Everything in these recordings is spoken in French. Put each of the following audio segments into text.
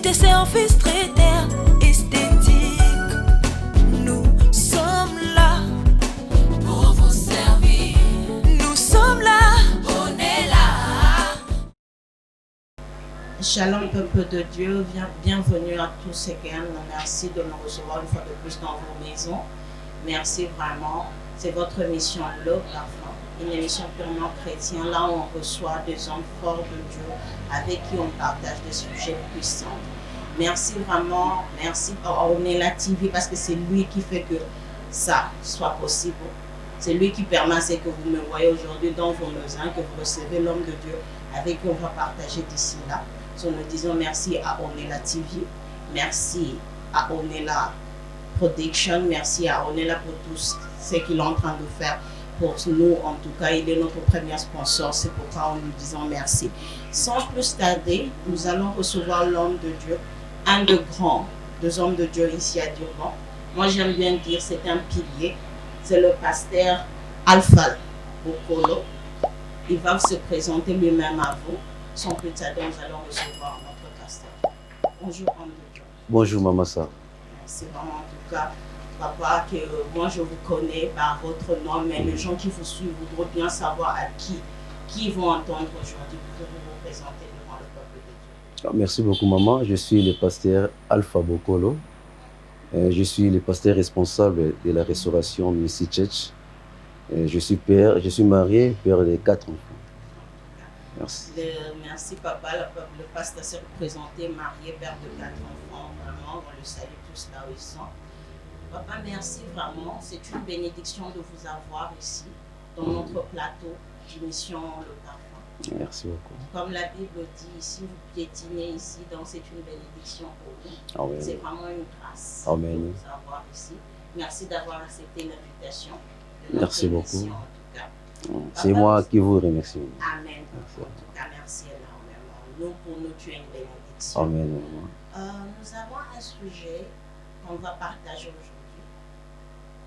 Qualité service traiteur esthétique. Nous sommes là pour vous servir. Nous sommes là, on est là. Shalom peuple de Dieu, bienvenue à tous ces gains. Merci de nous recevoir une fois de plus dans vos maisons. Merci vraiment. C'est votre émission Le Parfum, une émission purement chrétienne, là où on reçoit des hommes forts de Dieu avec qui on partage des sujets puissants. Merci vraiment, merci à Onela TV parce que c'est lui qui fait que ça soit possible. C'est lui qui permet que vous me voyez aujourd'hui dans vos maisons, que vous recevez l'homme de Dieu avec qui on va partager d'ici là. Donc nous disons merci à Onela TV, merci à Onela Production, merci à Onela pour tout ce qu'il est en train de faire pour nous. En tout cas, il est notre premier sponsor, c'est pourquoi nous disons merci. Sans plus tarder, nous allons recevoir l'homme de Dieu, un de grands, deux hommes de Dieu ici à Durban. Moi, j'aime bien dire c'est un pilier, c'est le pasteur Alpha Bokolo. Il va se présenter lui-même à vous. Sans plus tarder, nous allons recevoir notre pasteur. Bonjour, homme de Dieu. Bonjour, Maman Sa. Merci vraiment, en tout cas, papa, que moi je vous connais par votre nom, mais les gens qui vous suivent voudront bien savoir à qui ils vont entendre aujourd'hui. Vous devez vous présenter devant le peuple de Dieu. Merci beaucoup, Maman. Je suis le pasteur Alpha Bokolo. Je suis le pasteur responsable de la restauration Mercy Church. Je suis père, je suis marié, père de 4 enfants. Merci. Merci papa, le pasteur s'est représenté, marié, père de 4 enfants, vraiment, on le salue tous là où ils sont. Papa, merci vraiment, c'est une bénédiction de vous avoir ici, dans notre plateau d'émission Le Parfum. Merci beaucoup. Comme la Bible dit ici, vous piétinez ici, donc c'est une bénédiction pour nous. Amen. C'est vraiment une grâce Amen. de vous avoir ici. Merci d'avoir accepté l'invitation. Merci beaucoup. En tout cas. C'est moi qui vous remercie. Amen. Merci. En tout cas, merci énormément. Nous, pour nous, tu es une bénédiction. Amen. Nous avons un sujet qu'on va partager aujourd'hui.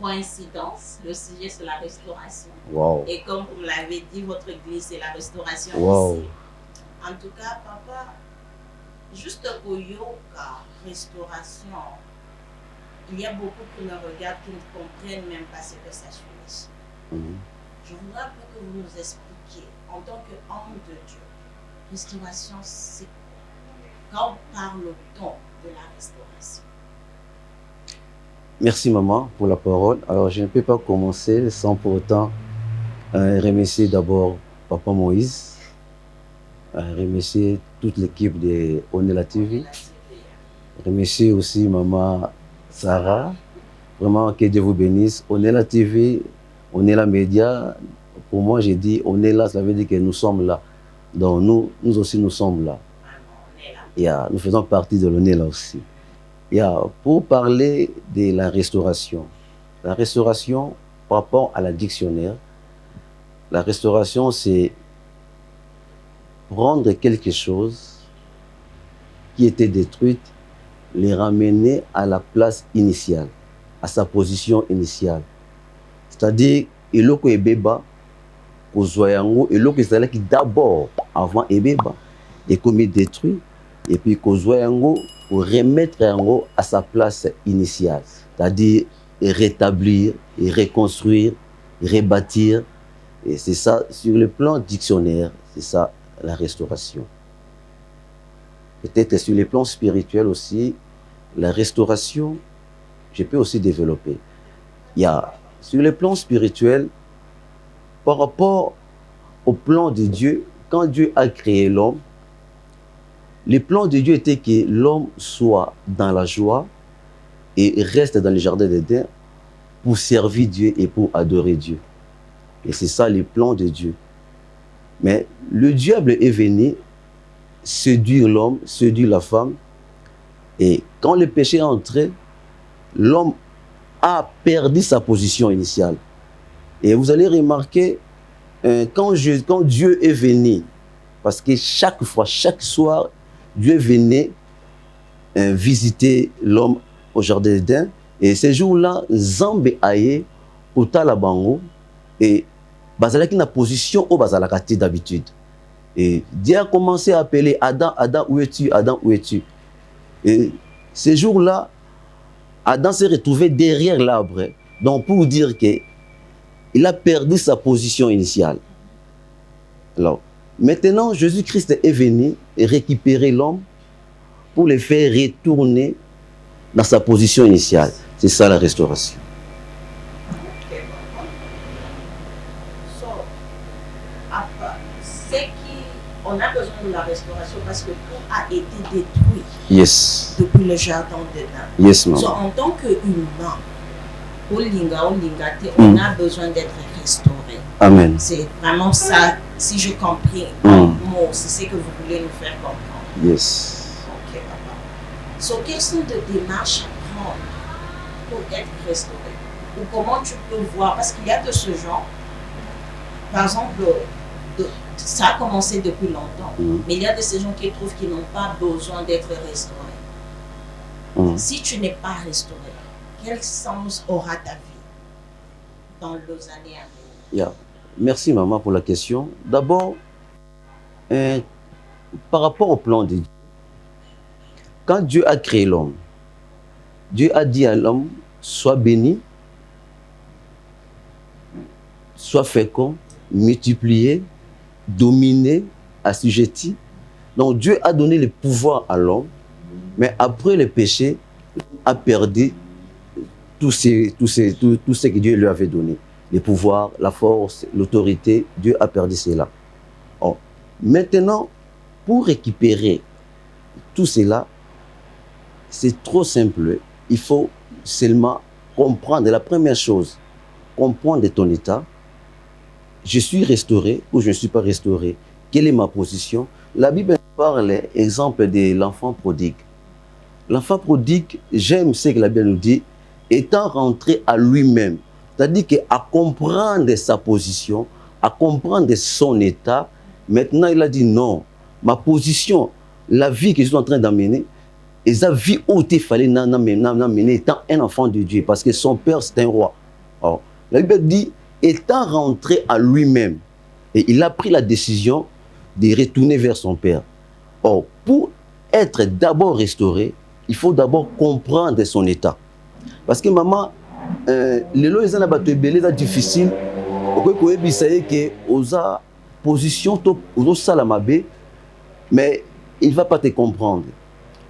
Coïncidence, le sujet c'est la restauration. Wow. Et comme vous me l'avez dit, votre église c'est la restauration Wow. aussi. En tout cas, papa, juste pour yoga, restauration, il y a beaucoup qui me regardent, qui ne comprennent même pas ce que ça signifie. Je voudrais un peu que vous nous expliquiez, en tant qu'homme de Dieu, restauration c'est quoi? Quand parle-t-on de la restauration? Merci, Maman, pour la parole. Alors, je ne peux pas commencer sans pour autant remercier d'abord Papa Moïse, remercier toute l'équipe de Onela TV, remercier aussi Maman Sarah. Vraiment, que Dieu vous bénisse. Onela TV, Onela Média, pour moi, j'ai dit Onela, ça veut dire que nous sommes là. Donc, nous aussi, nous sommes là. Nous faisons partie de l'Onela aussi. Pour parler de la restauration par rapport à la dictionnaire, la restauration c'est prendre quelque chose qui était détruite, les ramener à la place initiale, à sa position initiale. C'est-à-dire, eloko ebeba, kozwayango, eloko ezalaki d'abord avant ebeba, et comme il détruit, et puis kozwayango, pour remettre yango à sa place initiale, c'est-à-dire rétablir, et reconstruire, rebâtir. Et c'est ça, sur le plan dictionnaire, c'est ça la restauration. Peut-être sur le plan spirituel aussi, la restauration, je peux aussi développer. Sur le plan spirituel, par rapport au plan de Dieu, quand Dieu a créé l'homme, le plan de Dieu était que l'homme soit dans la joie et reste dans le jardin d'Éden pour servir Dieu et pour adorer Dieu. Et c'est ça le plan de Dieu. Mais le diable est venu séduire l'homme, séduire la femme. Et quand le péché est entré, l'homme a perdu sa position initiale. Et vous allez remarquer, quand Dieu est venu, parce que chaque fois, chaque soir, Dieu venait visiter l'homme au jardin d'Éden. Et ces jours-là, Zambé aye, Otala Bango, et Bazalaki na position où Bazalakati d'habitude. Et Dieu a commencé à appeler Adam, Adam, où es-tu? Adam, où es-tu? Et ces jours-là, Adam s'est retrouvé derrière l'arbre. Donc, pour dire qu'il a perdu sa position initiale. Alors, maintenant, Jésus-Christ est venu et récupérer l'homme pour le faire retourner dans sa position initiale. C'est ça la restauration. On a besoin de la restauration parce que tout a été détruit Yes. depuis le jardin d'Éden. Yes, maman. En tant qu'humain, on a besoin d'être restauré. Amen. C'est vraiment ça, si j'ai compris, c'est ce que vous voulez nous faire comprendre. Yes. Ok, papa. So, quelles sont les démarches à prendre pour être restauré? Ou comment tu peux voir? Parce qu'il y a de ce genre, par exemple, ça a commencé depuis longtemps, mais il y a de ces gens qui trouvent qu'ils n'ont pas besoin d'être restaurés. Si tu n'es pas restauré, quel sens aura ta vie dans les années à venir? Yeah. Merci maman pour la question. D'abord, par rapport au plan de Dieu, quand Dieu a créé l'homme, Dieu a dit à l'homme, sois béni, sois fécond, multiplié, dominé, assujetti. Donc Dieu a donné le pouvoir à l'homme, mais après le péché, a perdu tout ce que Dieu lui avait donné. Le pouvoir, la force, l'autorité, Dieu a perdu cela. Or, maintenant, pour récupérer tout cela, c'est trop simple. Il faut seulement comprendre la première chose, comprendre ton état. Je suis restauré ou je ne suis pas restauré? Quelle est ma position? La Bible parle, exemple de l'enfant prodigue. L'enfant prodigue, j'aime ce que la Bible nous dit, étant rentré à lui-même. C'est-à-dire qu'à comprendre sa position, à comprendre son état, maintenant il a dit non, ma position, la vie que je suis en train d'amener, et sa vie où il fallait m'amener étant un enfant de Dieu, parce que son père c'est un roi. Alors, la Bible dit, étant rentré à lui-même, et il a pris la décision de retourner vers son père. Or, pour être d'abord restauré, il faut d'abord comprendre son état. Parce que maman, les lois sont difficiles. Position, mais il ne va pas te comprendre.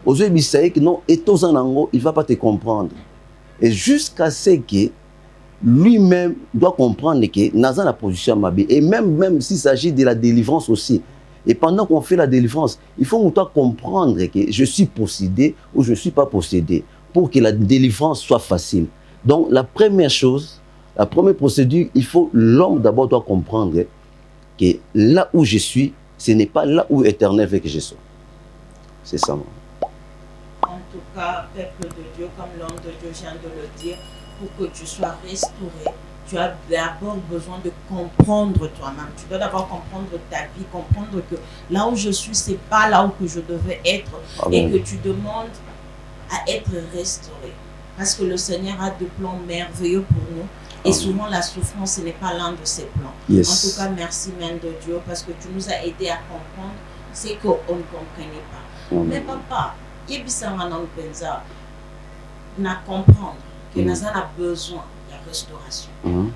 Non, il ne va pas te comprendre. Et jusqu'à ce que lui-même doit comprendre que dans la position mabé, et même s'il s'agit de la délivrance aussi, et pendant qu'on fait la délivrance, il faut comprendre que je suis possédé ou je ne suis pas possédé pour que la délivrance soit facile. Donc la première chose, la première procédure, il faut l'homme d'abord doit comprendre que là où je suis, ce n'est pas là où éternel veut que je sois. C'est ça. En tout cas, peuple de Dieu, comme l'homme de Dieu vient de le dire, pour que tu sois restauré, tu as d'abord besoin de comprendre toi-même. Tu dois d'abord comprendre ta vie, comprendre que là où je suis, ce n'est pas là où je devais être. Amen. Et que tu demandes à être restauré. Parce que le Seigneur a des plans merveilleux pour nous. Et Amen. Souvent, la souffrance, ce n'est pas l'un de ses plans. Yes. En tout cas, merci, Mère de Dieu, parce que tu nous as aidé à comprendre ce qu'on ne comprenait pas. Amen. Mais papa, il y a na comprendre que nous avons besoin de restauration.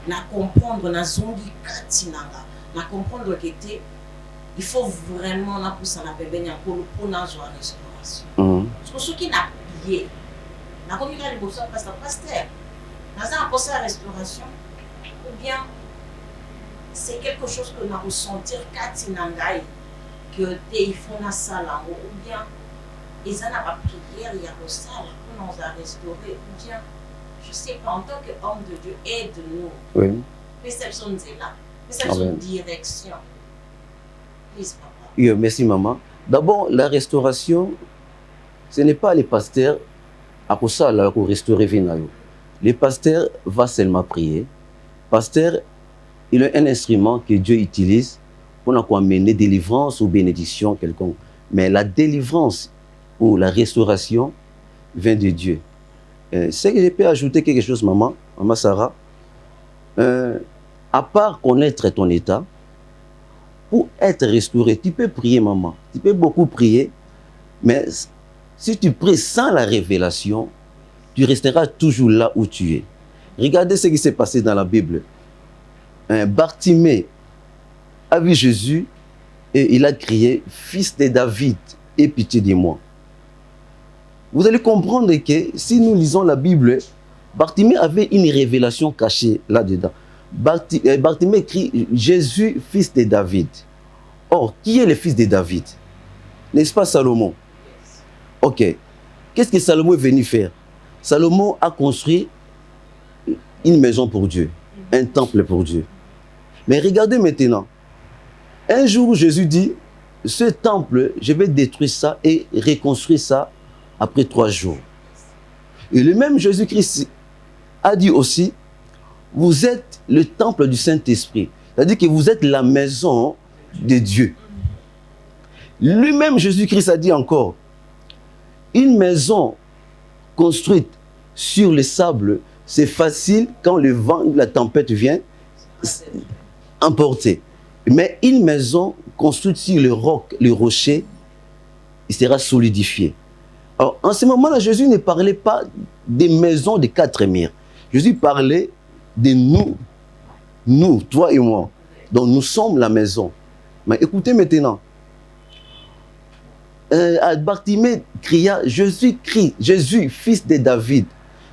Na comprendre na zongi katinanga. Na comprendre que il faut vraiment na pour ça na bébé pour na joie restauration. Parce que ceux qui n'a prié, na comme il a les besoins parce que pasteur, na ça pour la restauration ou bien c'est quelque chose que na ressentir katinanga que il faut na sala ou bien ils n'ont pas prière, il y a le salle pour nous restaurer ou bien je ne sais pas, en tant qu'homme de Dieu, aide-nous. Oui. Perception de là. Perception de direction. Please, papa. Oui, merci, maman. D'abord, la restauration, ce n'est pas les pasteurs à cause ça là pour restaurer Vinayo. Les pasteurs vont seulement prier. Pasteur, il est un instrument que Dieu utilise pour amener délivrance ou bénédiction quelconque. Mais la délivrance ou la restauration vient de Dieu. C'est que je peux ajouter quelque chose, maman Sarah. À part connaître ton état, pour être restauré, tu peux prier, maman. Tu peux beaucoup prier, mais Si tu pries sans la révélation, tu resteras toujours là où tu es. Regardez ce qui s'est passé dans la Bible. Bartimée a vu Jésus et il a crié « Fils de David, aie pitié de moi ». Vous allez comprendre que si nous lisons la Bible, Bartimée avait une révélation cachée là-dedans. Bartimée crie « Jésus, fils de David ». Or, qui est le fils de David? N'est-ce pas Salomon? Ok. Qu'est-ce que Salomon est venu faire? Salomon a construit une maison pour Dieu, un temple pour Dieu. Mais regardez maintenant. Un jour, Jésus dit, ce temple, je vais détruire ça et reconstruire ça après 3 jours. Et le même Jésus-Christ a dit aussi, vous êtes le temple du Saint-Esprit. C'est-à-dire que vous êtes la maison de Dieu. Lui-même, Jésus-Christ a dit encore, une maison construite sur le sable, c'est facile quand le vent ou la tempête vient emporter. Mais une maison construite sur le roc, le rocher, il sera solidifié. Alors, en ce moment-là, Jésus ne parlait pas des maisons de 4 murs. Jésus parlait de nous, toi et moi. Donc, nous sommes la maison. Mais écoutez maintenant. Bartimée cria, Jésus, fils de David.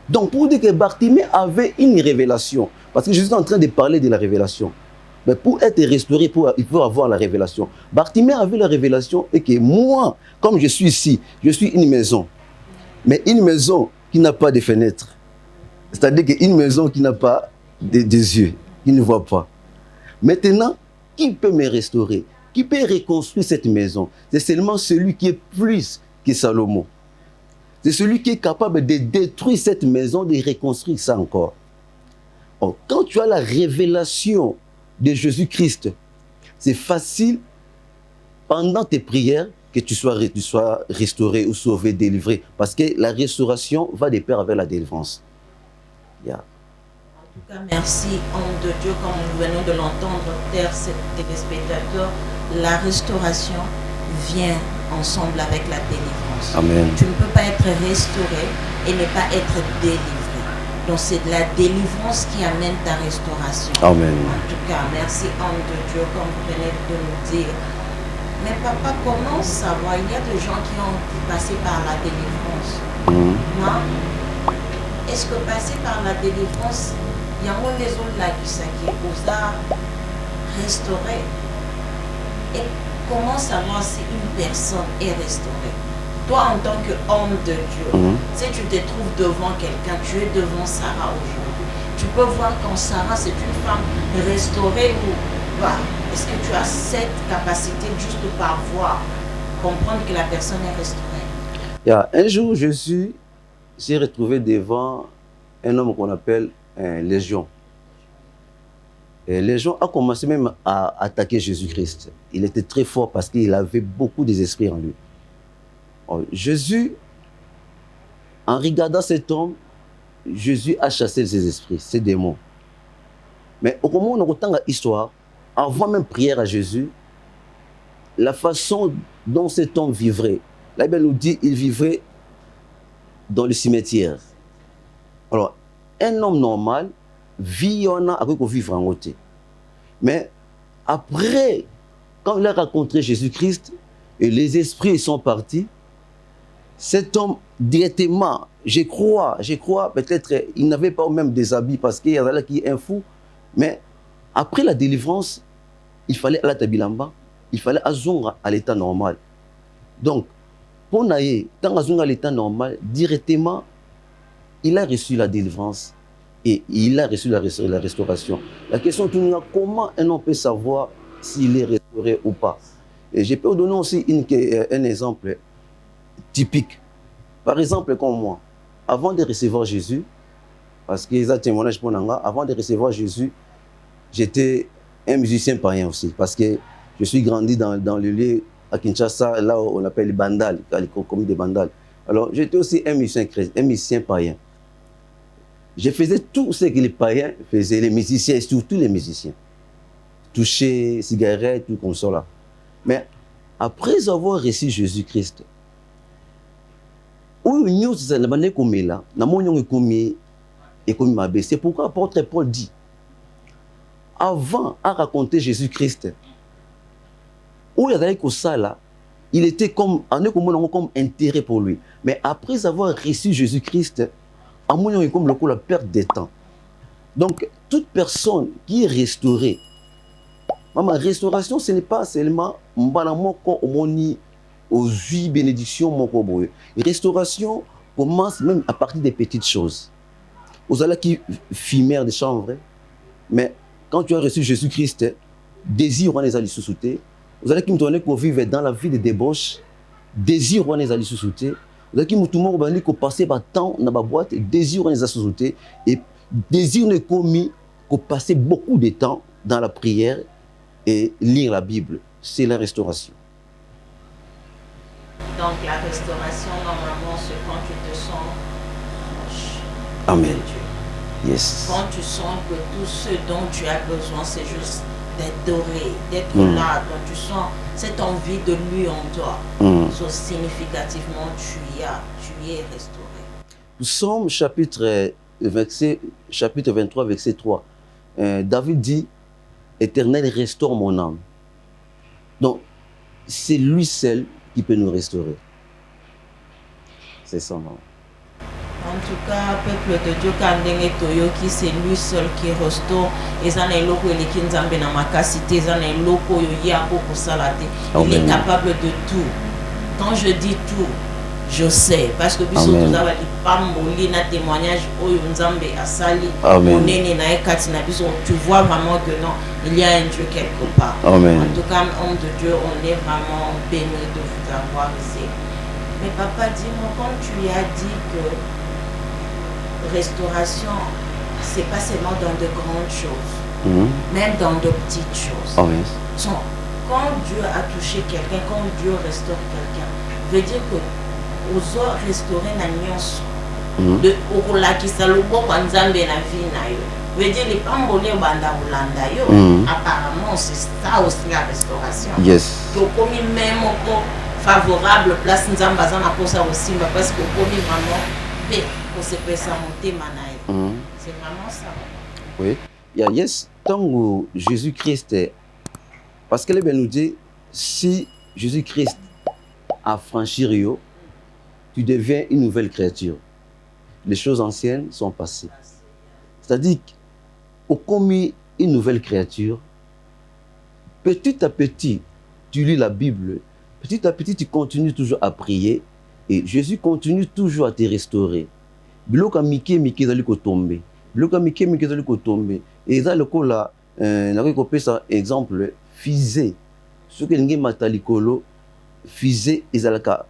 Donc, pour dire que Bartimée avait une révélation, parce que Jésus est en train de parler de la révélation. Mais pour être restauré, il faut avoir la révélation. Bartimée avait la révélation et que moi, comme je suis ici, je suis une maison. Mais une maison qui n'a pas de fenêtres. C'est-à-dire qu'une maison qui n'a pas des yeux, qui ne voit pas. Maintenant, qui peut me restaurer? Qui peut reconstruire cette maison? C'est seulement celui qui est plus que Salomon. C'est celui qui est capable de détruire cette maison, de reconstruire ça encore. Or, quand tu as la révélation de Jésus-Christ, c'est facile pendant tes prières que tu sois restauré ou sauvé, délivré. Parce que la restauration va de pair avec la délivrance. En tout cas, merci, homme de Dieu, comme nous venons de l'entendre, chers téléspectateurs, la restauration vient ensemble avec la délivrance. Amen. Tu ne peux pas être restauré et ne pas être délivré. Donc c'est de la délivrance qui amène ta restauration. Amen. En tout cas, merci, homme de Dieu, comme vous venez de nous dire. Mais papa, comment savoir? Il y a des gens qui ont passé par la délivrance. Non? Est-ce que passer par la délivrance, il y a une maison là qui vous a restauré? Et comment savoir si une personne est restaurée? Toi, en tant qu'homme de Dieu, si tu te trouves devant quelqu'un, tu es devant Sarah aujourd'hui. Tu peux voir quand Sarah, c'est une femme restaurée ou pas. Est-ce que tu as cette capacité juste par voir, comprendre que la personne est restaurée? Un jour, Jésus s'est retrouvé devant un homme qu'on appelle un Légion. Et Légion a commencé même à attaquer Jésus-Christ. Il était très fort parce qu'il avait beaucoup d'esprits en lui. Alors, Jésus, en regardant cet homme, Jésus a chassé ses esprits, ses démons. Mais au moment où on entend l'histoire, avant même prière à Jésus, la façon dont cet homme vivrait, la Bible nous dit qu'il vivrait dans le cimetière. Alors, un homme normal vit avec vivre en côté. Mais après, quand il a rencontré Jésus-Christ et les esprits sont partis, cet homme directement, je crois, peut-être il n'avait pas même des habits parce qu'il y avait là qui est un fou. Mais après la délivrance, il fallait à la tabilamba, il fallait azonga à l'état normal. Donc, pour Naye, quand azonga à l'état normal, directement, il a reçu la délivrance et il a reçu la restauration. La question est comment un homme peut savoir s'il est restauré ou pas. Et je peux vous donner aussi un exemple typique. Par exemple, comme moi, avant de recevoir Jésus, parce que ça témoignage pour Nanga, avant de recevoir Jésus, j'étais un musicien païen aussi, parce que je suis grandi dans le lieu à Kinshasa, là où on appelle les bandales, les communes des bandales. Alors, j'étais aussi un musicien païen. Je faisais tout ce que les païens faisaient, les musiciens, et surtout les musiciens. Toucher, cigarettes, tout comme ça là. Mais après avoir reçu Jésus-Christ, oyo nyonso na bande komela na monyo ekomi mabe. C'est pourquoi apôtre Paul dit, avant à raconter Jésus-Christ, où il y a ça, il était comme intérêt pour lui. Mais après avoir reçu Jésus-Christ, à mon avis, comme la perte de temps. Donc, toute personne qui est restaurée, ma restauration, ce n'est pas seulement aux 8 bénédictions. Restauration commence même à partir des petites choses. Vous allez qui fumèrent des chambres, mais quand tu as reçu Jésus-Christ, désir on les a sous-soutés. Vous allez qui me tourner pour vivre dans la vie de débauche, désir on les a sous-soutés. Vous allez qui me tourner pour passer par temps dans ma boîte, désir on les a sous-soutés. Et désir n'est commis pour passer beaucoup de temps dans la prière et lire la Bible. C'est la restauration. Donc la restauration, normalement, c'est quand tu te sens proche. Amen. De Dieu. Yes. Quand tu sens que tout ce dont tu as besoin, c'est juste d'être doré, d'être là. Donc tu sens cette envie de lui en toi. So, significativement, tu es restauré. Psaume chapitre 23, verset 3. David dit, Éternel, restaure mon âme. Donc, c'est lui seul qui peut nous restaurer. C'est ça, non? En tout cas, peuple de Dieu, Kandenge Toyoki, c'est lui seul qui restaure. Et ça n'est loko et les kinzambe na makasité, ça n'est loko yoyako pour salade. Il est capable de tout. Quand je dis tout, je sais. Parce que puisque nous avons dit pamboli na témoignage oyo nzambe asali, onene na ekati na biso, tu vois vraiment que non, il y a un Dieu quelque part. Amen. En tout cas, homme de Dieu, on est vraiment béni de vous avoir ici. Mais papa, dis-moi, quand tu lui as dit que restauration, c'est pas seulement dans de grandes choses, même dans de petites choses. Quand Dieu a touché quelqu'un, quand Dieu restaure quelqu'un, veut dire que aux autres restaurer la nuance de Okola qui salobo kwanzambe na vie na yo. Veut dire les pambolé banda olanda yo. Apparemment c'est ça aussi la restauration. Yes. Donc comme même favorable place nzamba za na posa aussi parce que comme vraiment pour se faire monter manaï. C'est vraiment ça. Oui. Yes, tant Jésus-Christ, parce qu'elle nous dit, si Jésus-Christ a franchi Rio, tu deviens une nouvelle créature. Les choses anciennes sont passées. C'est-à-dire qu'au commis une nouvelle créature, petit à petit, tu lis la Bible, petit à petit, tu continues toujours à prier et Jésus continue toujours à te restaurer. Biloka mike zali ko tomber. Biloka mike zali ko tomber. Et ça le ko là, na ko pesa exemple fusée. Ce que ngi matalikolo fusée ezalaka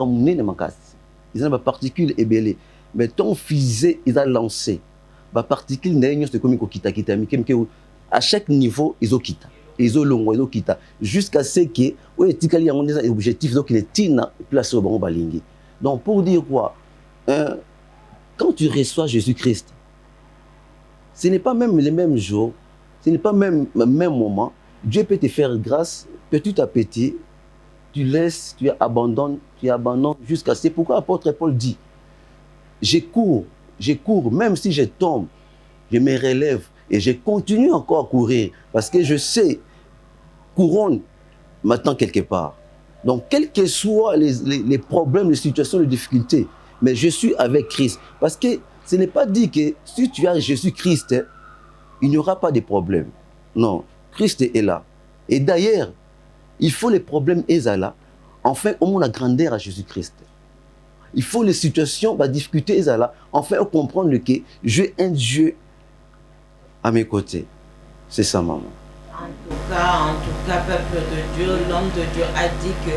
munene makasi. Ils ont des particules ébélées. Mais ton fusée ils a lancé. Ba particules n'ayant c'est comme ko kita mike à chaque niveau ils ont quitté. Ils ont longo ils ont quitté jusqu'à ce que o etikali yango des objectifs donc il est tina place au bango balingi. Donc pour dire quoi, quand tu reçois Jésus-Christ, ce n'est pas même les mêmes jours, ce n'est pas même le même moment. Dieu peut te faire grâce petit à petit. Tu laisses, tu abandonnes jusqu'à... C'est pourquoi l'apôtre Paul dit, je cours, même si je tombe, je me relève et je continue encore à courir parce que je sais, couronne m'attend quelque part. Donc, quels que soient les problèmes, les situations, les difficultés, mais je suis avec Christ. Parce que ce n'est pas dit que si tu as Jésus-Christ, il n'y aura pas de problème. Non, Christ est là. Et d'ailleurs, il faut les problèmes là. Enfin, au moins la grandeur à Jésus-Christ. Il faut les situations, la difficulté là. Enfin, comprendre que j'ai un Dieu à mes côtés. C'est ça, maman. En tout cas, peuple de Dieu, l'homme de Dieu a dit que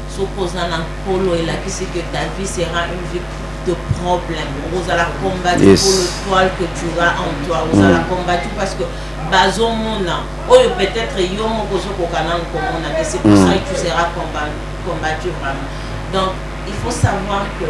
s'opposant à Polo et là, c'est que ta vie sera une vie de problème. Vous allez combattre pour le toile que tu as en toi. Vous allez combattre parce que Bazomona, peut-être Yomo Kozokokanan Komona, c'est pour ça que tu seras combattu vraiment. Donc, il faut savoir que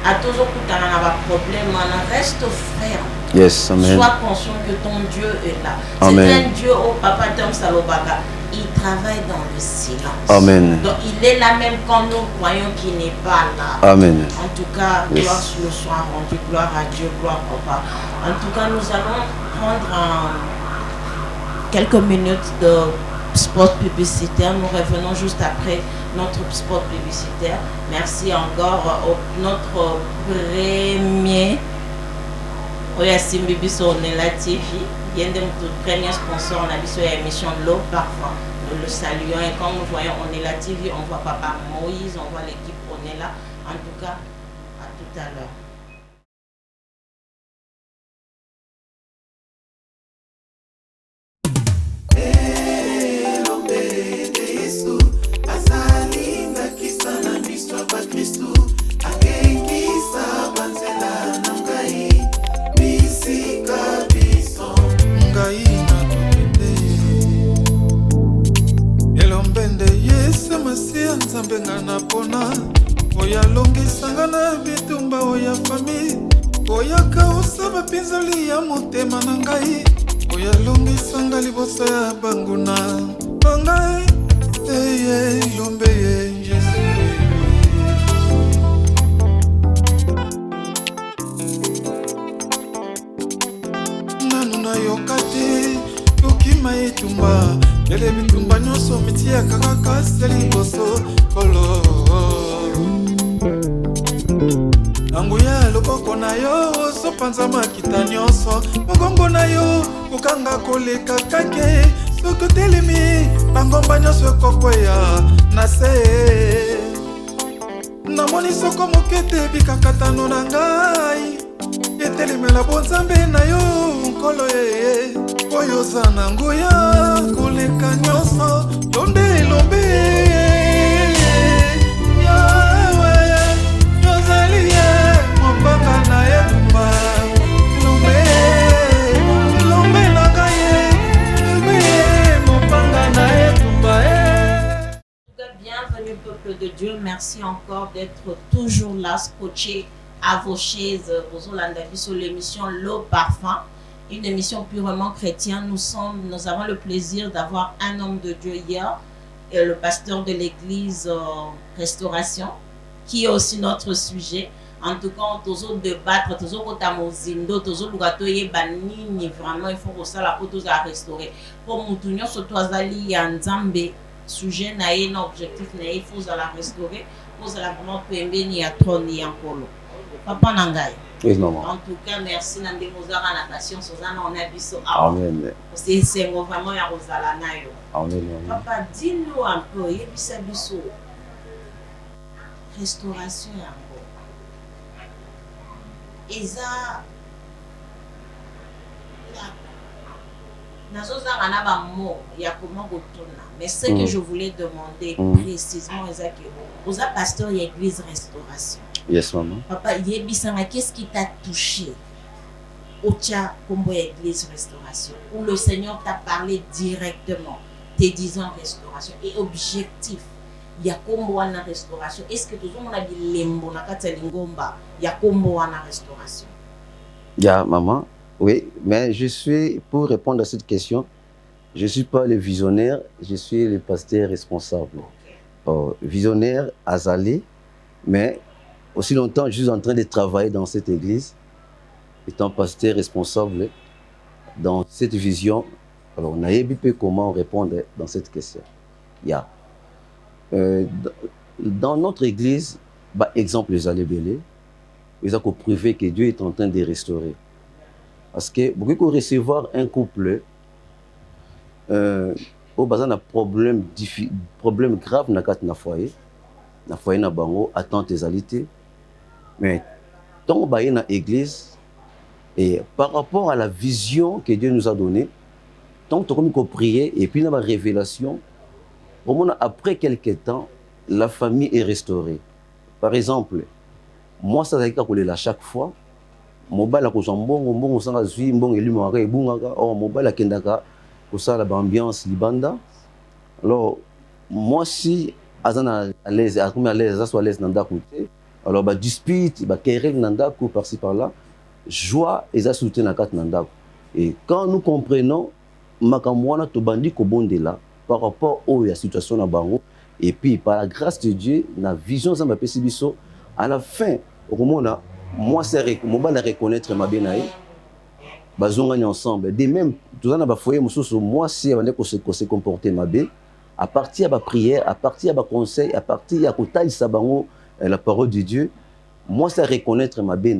à tous les coups, tu as un problème, on reste ferme. Yes, amen. Sois conscient que ton Dieu est là. C'est un Dieu au papa Tom Salobaka. il travaille dans le silence. Amen. Donc il est là même quand nous croyons qu'il n'est pas là. Amen. En tout cas, gloire le soit rendue, gloire à Dieu, gloire au Papa. En tout cas, nous allons prendre quelques minutes de spot publicitaire. Nous revenons juste après notre spot publicitaire. Merci encore notre premier Oyasimbi Biso Onela TV. Il y a notre premier sponsor, on a vu sur l'émission L'eau parfois. Nous le saluons et quand nous voyons Onela TV, on voit Papa Moïse, on voit l'équipe Onela. En tout cas, à tout à l'heure. Nzambenga na pona oya longisanga na bitumba oya fami oya kausa bapinzoli ya motema na ngai oya longisanga liboso ya banguna ngai eye lombe ye Yesu nanu na yokati yokima etumba yele bitumba nyonso mitia kaka seli boso kolo anguya loboko na yo sopanza makita nyonso mogongo na yo kokanga koleka kake soki telemi bangomba nyonso ekokweya na se namoni soko mokete bikakatano na ngai etelemela bonzambe na yo nkolo ye oyo oza na nguya koleka nyonso yo nde elombe yawe yozali ye mopanga na etumba elombe na ngai ye mopanga na etumba Bienvenue peuple de Dieu, merci encore d'être toujours là, scotché à vos chaises, vos Hollandais sur l'émission L'eau parfum, une émission purement chrétienne. Nous avons le plaisir d'avoir un homme de Dieu hier, et le pasteur de l'église Restauration, qui est aussi notre sujet. En tout cas, toujours débattre, toujours kotamozindo, toujours lugatoye banini, vraiment il faut que ça la photo à restaurer. Pour moutounyo surtout azali ya nzambe sujet nae na objectif nae il faut la restaurer, pour la vraiment pembeni ya trône ya nkolo. Papa Nangai. Oui, maman. En tout cas, merci Nande Mozara na patience Ozana on a biso. Amen. C'est vraiment ya Rosala nayo. Amen. Papa, dis-nous un peu, yebisa biso restauration yango. Eza nazozanga na ba mot ya comment retourner. Mais ce que je voulais demander précisément eza que oza pasteur ya église Restauration. Yes, maman. Papa, yebisanga, qu'est-ce qui t'a touché au Tcha Kombo Église Restauration, où le Seigneur t'a parlé directement, te disant restauration et objectif. Il y a Kombo na restauration. Est-ce que tout le monde a dit lembo na kata lingomba? Il y a Kombo na restauration. Ya, maman. Oui, mais pour répondre à cette question, je ne suis pas le visionnaire, je suis le pasteur responsable. Visionnaire, Azali, mais aussi longtemps, je suis en train de travailler dans cette église, étant pasteur responsable dans cette vision. Alors, on a vu comment répondre dans cette question. Yeah. Dans notre église, par exemple, les Alébélés, ils ont prouvé que Dieu est en train de restaurer. Parce que beaucoup de recevoir un couple, au bazar un problème grave dans le foyer, na bango, attente des alités. Mais tant qu'on est dans l'église, et par rapport à la vision que Dieu nous a donnée, tant qu'on prier et puis dans la révélation, après quelques temps, la famille est restaurée. Par exemple, moi, ça a été à chaque fois, mobile a causé bon sang azui bon elimaka ebungaka or mobile a kendaka pour ça la ambiance libanda. Alors moi si azana à l'aise à l'aise soit à l'aise nanda côté alors ba dispute ba querelle nanda ko par-ci par-là joie et ça soutien na kat nanda et quand nous comprenons makamwana to bandi ko bondela par rapport à la situation dans bango. Et puis, par la grâce de Dieu, la vision de ma Pessibiso, à la fin, au moment là, moi, c'est reconnaître ma bien bazongani ensemble. De même, tout ça, foyer, moi, c'est qu'on se comporter ma bien. À partir de la prière, à partir de la conseil, à partir de la kotaï sabango, la parole de Dieu, moi, c'est reconnaître ma bien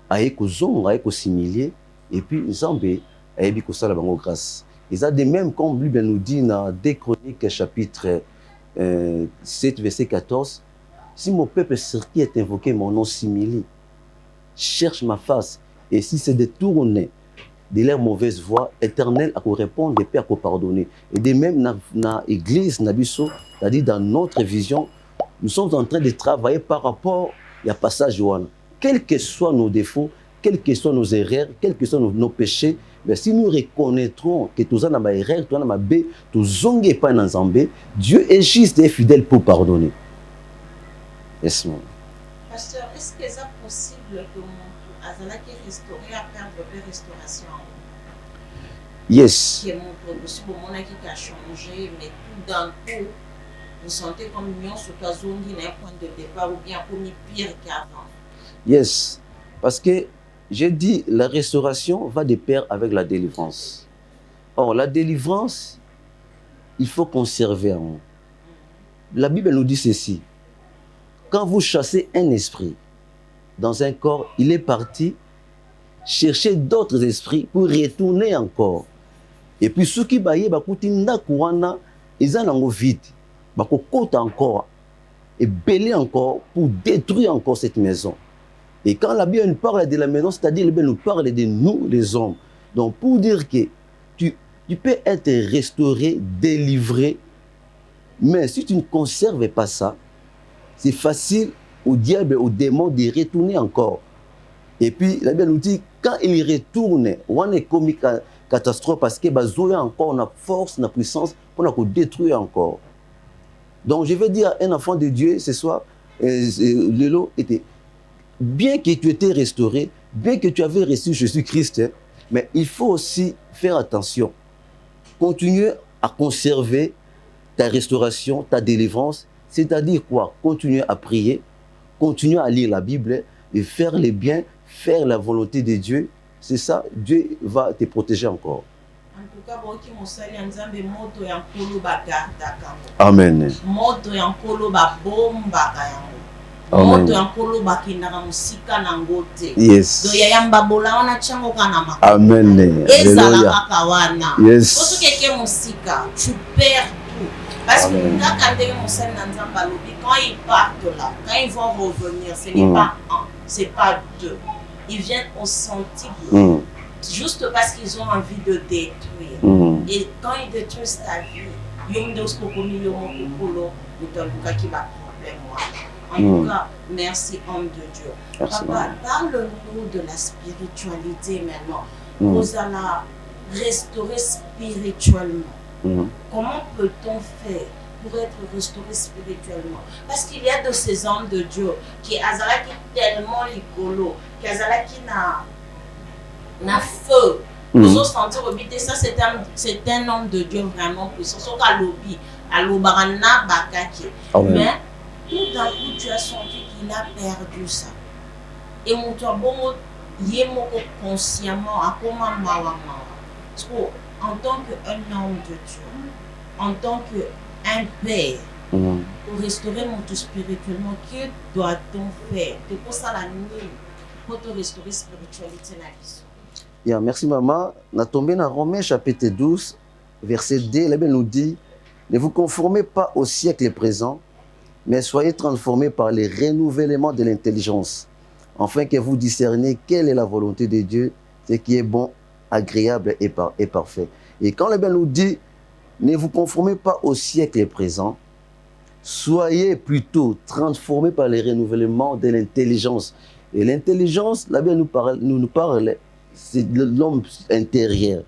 aïe kozonga, aïe similier, et puis, Nzambe, aïe bi kosala bango grâce. Et ça, de même, comme Bible nous dit dans 2 Chroniques, chapitre 7, verset 14, si mon peuple sur qui est invoqué mon nom s'humilie, cherche ma face, et si c'est détourné de leur mauvaise voie, Éternel à répondre, et Père à pardonner. Et de même, dans l'église, c'est-à-dire dans notre vision, nous sommes en train de travailler par rapport à passage Joanne. Quels que soient nos défauts, quelles que soient nos erreurs, quels que soient nos péchés, mais si nous reconnaîtrons que tout ça n'a pas erreur, tout ça n'a pas bé, tout zongue pas dans Zambé, Dieu est juste et fidèle pour pardonner. Yes, Pasteur, est-ce que c'est possible que mon Azala qui est restauré à perdre de restauration? Yes. Qui est mon possible, mon qui a changé, mais tout d'un coup, vous sentez comme union sur ta zone qui n'est un point de départ ou bien comme pire qu'avant. Yes. Parce que j'ai dit, la restauration va de pair avec la délivrance. Or, la délivrance, il faut conserver en nous. La Bible nous dit ceci. Quand vous chassez un esprit dans un corps, il est parti chercher d'autres esprits pour retourner encore. Et puis, ceux qui baillent, ils ont vide. Ils ont encore et belé encore pour détruire encore cette maison. Et quand la Bible nous parle de la maison, c'est-à-dire la Bible nous parle de nous, les hommes. Donc, pour dire que tu peux être restauré, délivré, mais si tu ne conserves pas ça, c'est facile au diable, au démon de retourner encore. Et puis, la Bible nous dit, quand il retourne, on est comme une catastrophe parce que bah, encore on a force, on a puissance pour nous détruire encore. Donc, je veux dire à un enfant de Dieu ce soir, Lélo était, bien que tu étais restauré, bien que tu avais reçu Jésus-Christ, hein, mais il faut aussi faire attention. Continuer à conserver ta restauration, ta délivrance, c'est-à-dire quoi? Continuer à prier, continuer à lire la Bible et faire les biens, faire la volonté de Dieu. C'est ça, Dieu va te protéger encore. En tout cas, boki mosali nzambe moto ya nkolo bagardaka. Amen. Moto ya nkolo babombaka yango. Amen. Moto ya nkolo bakendaka mosika nango te. Yes. Do ya yambabola wana tiango kana makolo. Amen. Ezala kaka wana. Yes. Oso keke mosika, tu perds tout. Parce que kaka ndenge mosali na nzambe alobi, quand ils partent là, quand ils vont revenir, ce n'est pas un, c'est pas deux. Ils viennent au centime. Juste parce qu'ils ont envie de détruire. Et quand ils détruisent ta vie, ils ont en tout cas, merci, homme de Dieu. Merci, Papa, parle-nous de la spiritualité maintenant. Vous allez restaurer spirituellement. Comment peut-on faire pour être restauré spirituellement? Parce qu'il y a de ces hommes de Dieu qui azala qui tellement rigolo, qui azala qui n'a feu. Nous allons sentir obiter ça, c'est un homme de Dieu vraiment puissant. Sauf qu'à l'obi, à l'obarana bakaki. Mais tout d'un coup, tu as senti qu'il a perdu ça. Et mon toi bon, il est consciemment à comment mawa. Parce qu'en tant qu'un homme de Dieu, en tant qu'un père, pour restaurer mon tout spirituellement, que doit-on faire? C'est pour ça la nuit, pour te restaurer spiritualité dans la vie. Yeah, merci maman. On a tombé dans Romains chapitre 12, verset 2. La Bible nous dit, ne vous conformez pas au siècle présent, mais soyez transformés par le renouvellement de l'intelligence, afin que vous discerniez quelle est la volonté de Dieu, ce qui est bon, agréable et parfait. Et quand la Bible nous dit, ne vous conformez pas au siècle présent, soyez plutôt transformés par le renouvellement de l'intelligence. Et l'intelligence, la Bible nous parle, c'est l'homme intérieur,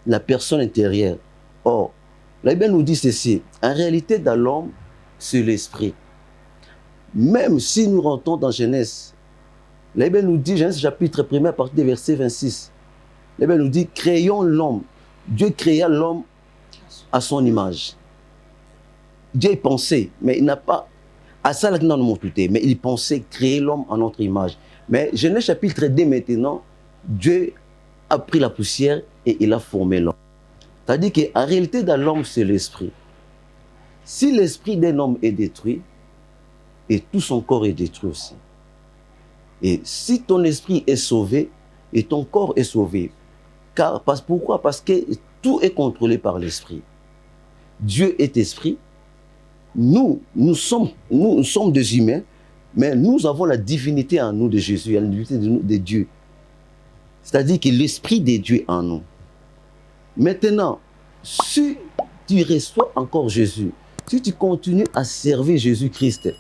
la personne intérieure. Or, la Bible nous dit ceci, en réalité dans l'homme, c'est l'esprit. Même si nous rentrons dans Genèse, la Bible nous dit, Genèse chapitre 1 à partir du verset 26, la Bible nous dit, créons l'homme. Dieu créa l'homme à son image. Dieu pensait, mais il n'a pas à ça dans le monde, mais il pensait créer l'homme en notre image. Mais Genèse chapitre 2 maintenant, Dieu a pris la poussière et il a formé l'homme. C'est-à-dire qu'en réalité, dans l'homme, c'est l'esprit. Si l'esprit d'un homme est détruit, et tout son corps est détruit aussi. Et si ton esprit est sauvé, et ton corps est sauvé. Pourquoi? Parce que tout est contrôlé par l'esprit. Dieu est esprit. Nous sommes des humains, mais nous avons la divinité en nous de Jésus, la divinité de Dieu. C'est-à-dire que l'esprit de Dieu en nous. Maintenant, si tu reçois encore Jésus, si tu continues à servir Jésus-Christ,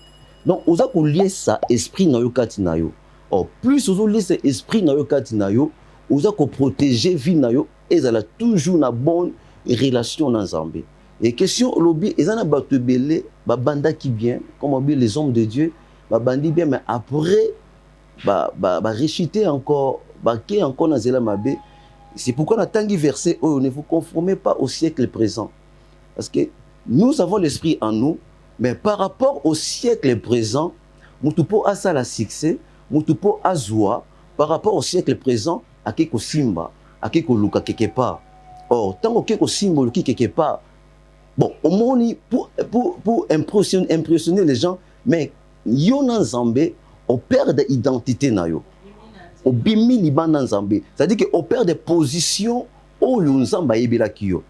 donc, vous avez lié ça, esprit na yo kati na yo. Or, plus vous avez lié ça, esprit na yo kati na yo, vous avez protéger vie na yo, et vous avez toujours une bonne relation dans Zambé. Et question, lobby, ils ont battu belé, banda qui bien, comme on dit les hommes de Dieu, bandi bien, mais après, réchiter encore, qui encore dans Zéla Mabé. C'est pourquoi dans tangi verset, ne vous conformez pas au siècle présent. Parce que nous avons l'esprit en nous, mais par rapport au siècle présent, Mutupo a ça la succès, Mutupo a zoa, par rapport au siècle présent, à quelque simba, à quelque luka quelque part. Or, tant que quelque simba luki quelque part, bon, au moins pour impressionner les gens, mais yon Zambé, on perd d'identité na yo. On bimi liban dans Zambé. C'est-à-dire qu'on perd des positions où yon Zamba yebela kiyo.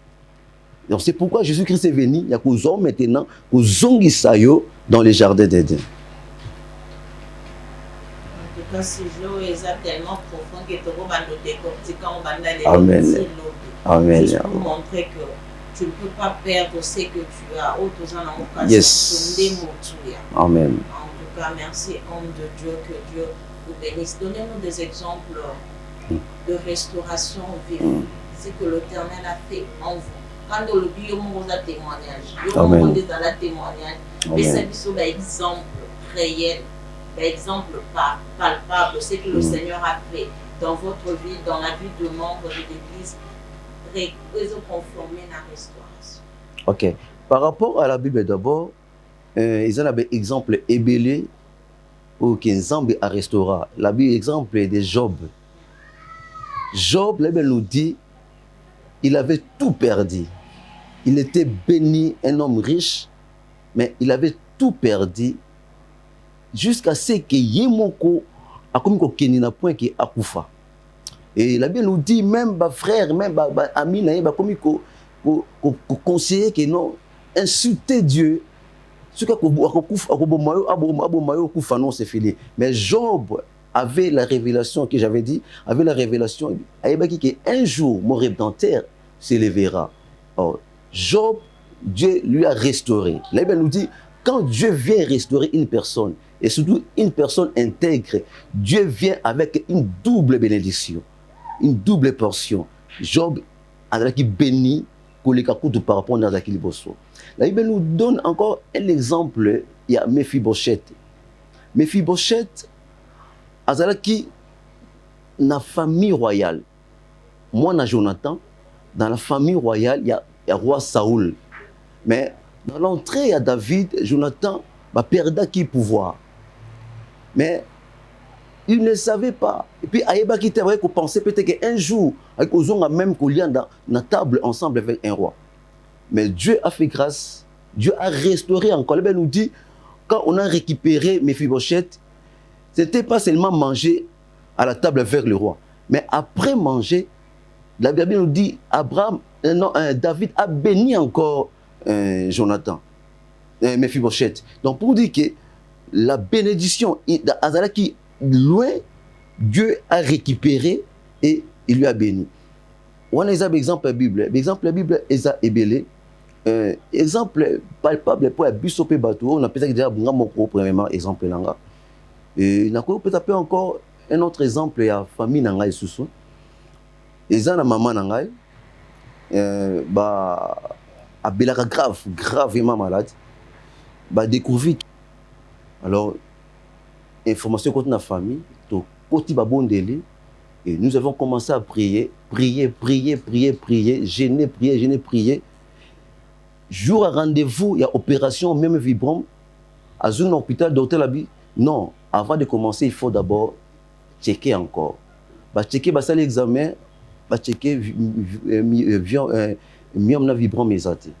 Donc c'est pourquoi Jésus-Christ est venu, il y a qu'aux hommes maintenant, aux zongisayo dans les jardins d'Éden. En tout cas, ce jour est tellement profond que tu vas nous décortiquer quand on va aller. Amen. Amen. Juste pour montrer que tu ne peux pas perdre ce que tu as. Yes. Amen. En tout cas, merci, homme de Dieu, que Dieu vous bénisse. Donnez-nous des exemples de restauration vive. Ce que l'Éternel a fait en vous. Quand on le dit, on a témoignage. On a témoignage. Mais c'est un exemple réel, un exemple palpable, ce que le Seigneur a fait dans votre vie, dans la vie de membres de l'Église, réseau conformé à la restauration. Ok. Par rapport à la Bible d'abord, ils ont un exemple ébélé ou qu'un Zambé a restauré. La Bible, exemple de Job. Job, la Bible nous dit, il avait tout perdu. Il était béni, un homme riche, mais il avait tout perdu jusqu'à ce que Yemoko a comme un point qui a koufa. Et la Bible nous dit, même les frères, même les amis, comme conseiller que non, insulter Dieu, ce que non, c'est fini. Mais Job avait la révélation que j'avais dit, avait la révélation, qu'un jour, mon Rédempteur s'élèvera. Or, Job, Dieu lui a restauré. La Bible nous dit, quand Dieu vient restaurer une personne, et surtout une personne intègre, Dieu vient avec une double bénédiction, une double portion. Job a été béni pour les cas par rapport à ce qu'il a. La Bible nous donne encore un exemple, il y a Mephibosheth. Mephibosheth, Azalaki, dans la famille royale, moi, na Jonathan, dans la famille royale, il y a roi Saoul. Mais dans l'entrée, il y a David, Jonathan, va perdre qui pouvoir. Mais il ne savait pas. Et puis, Aïba qui était vrai qu'on pensait peut-être qu'un jour, avec Ozonga même qu'on lien dans la table ensemble avec un roi. Mais Dieu a fait grâce. Dieu a restauré encore. La Bible nous dit, quand on a récupéré Mephibosheth, ce n'était pas seulement manger à la table avec le roi. Mais après manger, la Bible nous dit, David a béni encore Jonathan, Mephibosheth. Donc pour dire que la bénédiction, Azalaki, loin, Dieu a récupéré et il lui a béni. On a un exemple de la Bible. L'exemple de la Bible est ébélé. Exemple palpable pour la Bissopé Bateau. On a peut-être déjà mon premièrement exemple là. Et on peut taper encore un autre exemple de la famille Nangai Soussou. Et ça, la maman Nangai, abelaka gravement malade, découvrir. Alors, information contre la famille, tout petit babon délai, et nous avons commencé à prier, gêner, prier. jour à rendez-vous, il y a opération, même vibrant, à un hôpital, docteur Labi. Non, avant de commencer, il faut d'abord checker encore. Bah, checker l'examen, bah, checker mieux vibrant mes athées.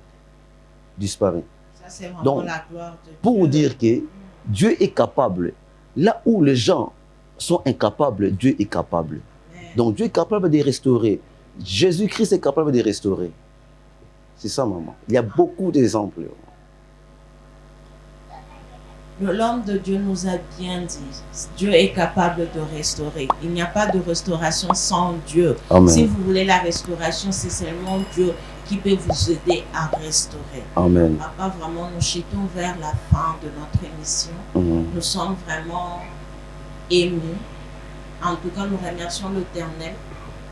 Disparaît. Ça, c'est vraiment donc, la gloire de Dieu. Pour dire que Dieu est capable. Là où les gens sont incapables, Dieu est capable. Amen. Donc Dieu est capable de restaurer. Jésus-Christ est capable de restaurer. C'est ça, maman. Il y a beaucoup d'exemples. L'homme de Dieu nous a bien dit, Dieu est capable de restaurer. Il n'y a pas de restauration sans Dieu. Amen. Si vous voulez la restauration, c'est seulement Dieu qui peut vous aider à restaurer. Amen. Papa, vraiment, nous chutons vers la fin de notre émission. Nous sommes vraiment émus. En tout cas, nous remercions l'Éternel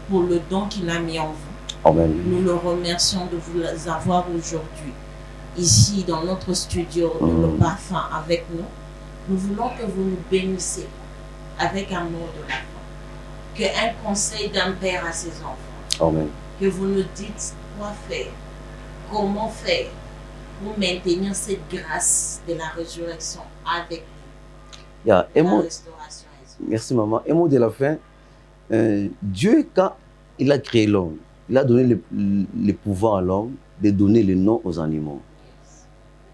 pour le don qu'il a mis en vous. Amen. Nous le remercions de vous avoir aujourd'hui ici dans notre studio de Le Parfum avec nous. Nous voulons que vous nous bénissiez avec amour de la fin. Qu'un conseil d'un père à ses enfants. Amen. Que vous nous dites quoi faire, comment faire pour maintenir cette grâce de la résurrection avec vous. La restauration. Merci maman. Un mot de la fin. Dieu, quand il a créé l'homme, il a donné le pouvoir à l'homme de donner le nom aux animaux,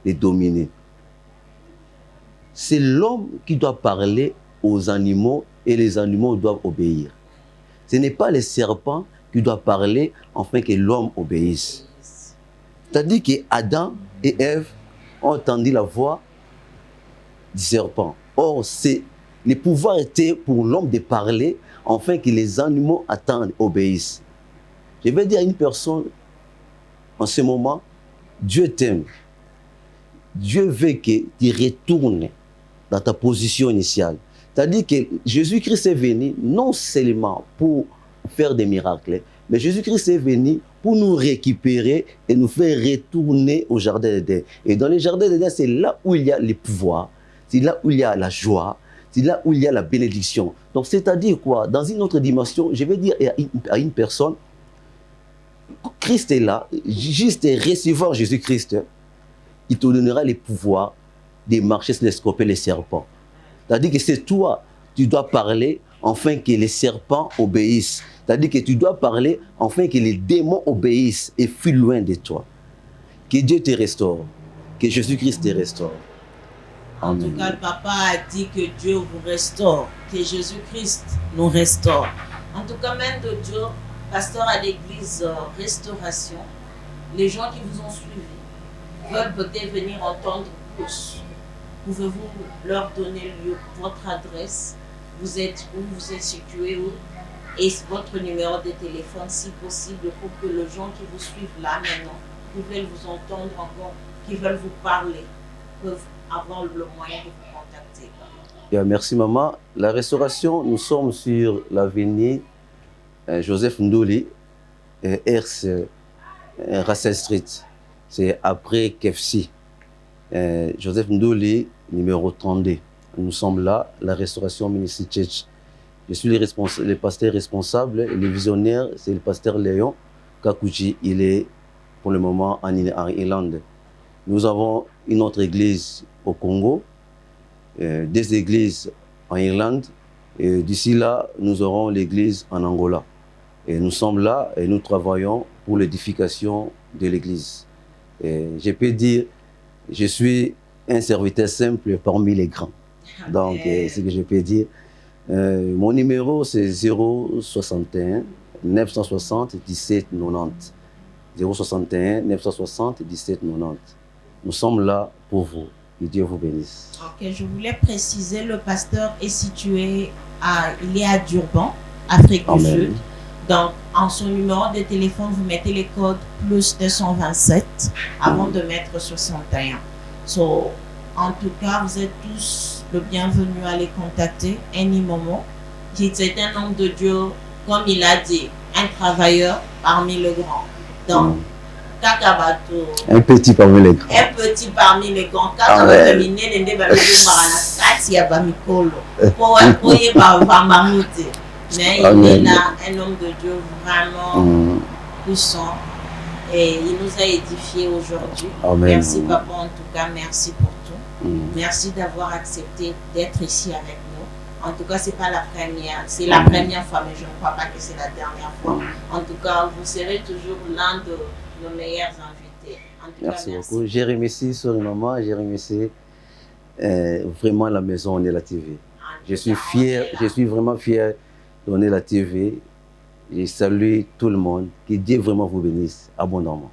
de dominer. C'est l'homme qui doit parler aux animaux et les animaux doivent obéir. Ce n'est pas les serpents qui doivent parler afin que l'homme obéisse. C'est-à-dire qu'Adam et Ève ont entendu la voix du serpent. Or, le pouvoir était pour l'homme de parler afin que les animaux attendent, obéissent. Je vais dire à une personne, en ce moment, Dieu t'aime. Dieu veut que tu retournes dans ta position initiale. C'est-à-dire que Jésus-Christ est venu non seulement pour faire des miracles, mais Jésus-Christ est venu pour nous récupérer et nous faire retourner au jardin d'Éden. Et dans le jardin d'Éden, c'est là où il y a le pouvoir, c'est là où il y a la joie, c'est là où il y a la bénédiction. Donc, c'est-à-dire quoi? Dans une autre dimension, je vais dire à une personne, Christ est là, juste recevoir Jésus-Christ, il te donnera le pouvoir de marcher sur les scorpions et les serpents. C'est-à-dire que c'est toi, tu dois parler afin que les serpents obéissent. C'est-à-dire que tu dois parler afin que les démons obéissent et fuient loin de toi. Que Dieu te restaure, que Jésus-Christ te restaure. En tout cas, le papa a dit que Dieu vous restaure, que Jésus-Christ nous restaure. En tout cas, même de Dieu, pasteur à l'église Restauration, les gens qui vous ont suivi veulent peut-être venir entendre plus. Pouvez-vous leur donner votre adresse? Vous êtes où? Vous êtes situé où? Et votre numéro de téléphone, si possible, pour que les gens qui vous suivent là maintenant, qui veulent vous entendre encore, qui veulent vous parler, peuvent avoir le moyen de vous contacter. Bien, merci maman. La restauration, nous sommes sur l'avenue Joseph Ndouli, RC Russell Street. C'est après KFC. Joseph Ndouli, numéro 32. Nous sommes là, la restauration Ministry Church. Je suis le pasteur responsable et le visionnaire, c'est le pasteur Léon Kakuchi. Il est pour le moment en Irlande. Nous avons une autre église au Congo, des églises en Irlande. Et d'ici là, nous aurons l'église en Angola. Et nous sommes là et nous travaillons pour l'édification de l'église. Je peux dire, je suis un serviteur simple parmi les grands. Donc, c'est ce que je peux dire. Mon numéro, c'est 061 960 17 90. 061 960 17 90. Nous sommes là pour vous. Que Dieu vous bénisse. Ok, je voulais préciser, le pasteur est situé il est à Durban, Afrique du Sud. Donc, en son numéro de téléphone, vous mettez les codes plus 227 avant de mettre 61. So, en tout cas, vous êtes tous le bienvenu à les contacter any moment. C'est un homme de Dieu, comme il a dit, un travailleur parmi les grands. Donc, Kakabato. Un petit parmi les grands. Un petit parmi les grands. Kakabato, mais il est là, un homme de Dieu vraiment puissant, Et il nous a édifiés aujourd'hui. Amen. Merci papa, en tout cas, merci pour tout. Merci d'avoir accepté d'être ici avec nous. En tout cas, c'est pas la première, c'est la première fois, mais je ne crois pas que c'est la dernière fois. En tout cas, vous serez toujours l'un de nos meilleurs invités. En tout Merci cas, beaucoup. J'ai remercié Sori Maman, j'ai remercié vraiment la maison On est la TV. Je suis fier, je suis vraiment fier d'On est la TV. Je salue tout le monde. Que Dieu vraiment vous bénisse abondamment.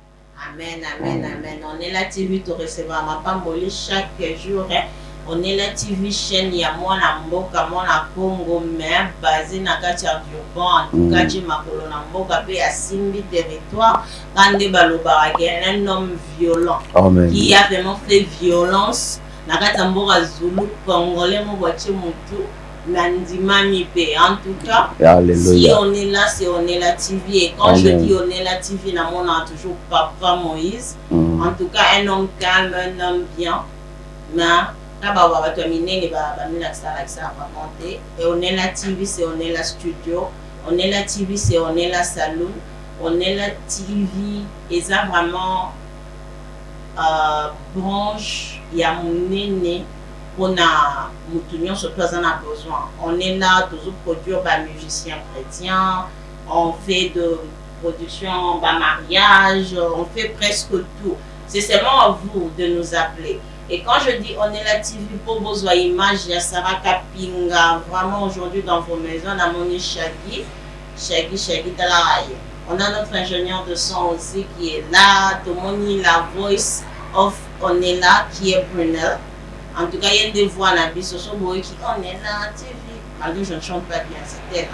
Amen, amen, amen. On est la TV, tu recevras ma pamboli chaque jour. On est la TV chaîne, il y a moi na mboka, moi na Congo, mais basé na Katia Durban, en tout cas, tu m'as colonné na mboka, puis à Simbi territoire, quand des balobara, qui est un homme violent, Amen. Qui a vraiment fait violence, na Katia mboka Zulu, Congolais, mon voiture, mon tout. Nandima Mipe. En tout cas, si on est là, c'est On est la TV. Et quand Amen. je dis On est la TV, on a toujours Papa Moïse. En tout cas, un homme calme, un homme bien. Mais là, on va terminer, on va monter. Et On est la TV, c'est On est la studio. On est la TV, c'est On est la salon. On est la TV. Et ça, vraiment, branche, il y a mon aîné. On a besoin. On est là, toujours produire des musiciens chrétiens, on fait de production, mariage, on fait presque tout. C'est seulement à vous de nous appeler. Et quand je dis On est la TV pour vos images, il y a Sarah Kapinga, vraiment aujourd'hui dans vos maisons, on a Moni Shaggy Dalaraye. On a notre ingénieur de son aussi qui est là, Tomoni, la voice of On est là, qui est Brunel. En tout cas, il y a des voix à la vie, ce sont qui On est là, TV. Malgré que je ne chante pas bien, c'est elle.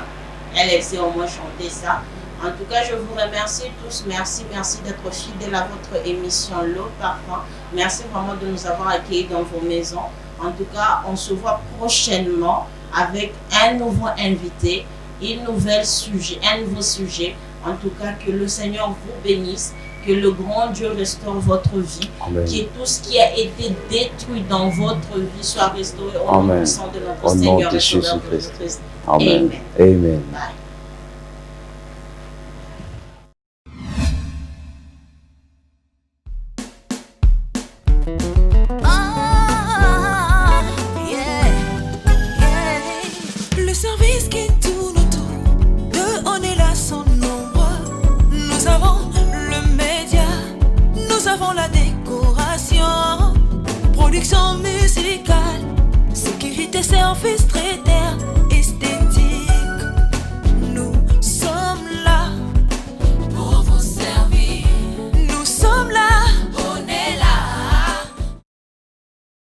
Elle sait au moins chanter ça. En tout cas, je vous remercie tous. Merci d'être fidèles à votre émission L'eau Parfum. Merci vraiment de nous avoir accueillis dans vos maisons. En tout cas, on se voit prochainement avec un nouveau invité, un nouveau sujet. En tout cas, que le Seigneur vous bénisse. Que le grand Dieu restaure votre vie, Amen. Que tout ce qui a été détruit dans votre vie soit restauré au nom puissant de notre Seigneur et Sauveur Jésus-Christ. Amen. Amen. Bye. Le service qui tourne autour de On est là son nombre. Nous avons le média, nous avons la décoration, production musicale, sécurité, service très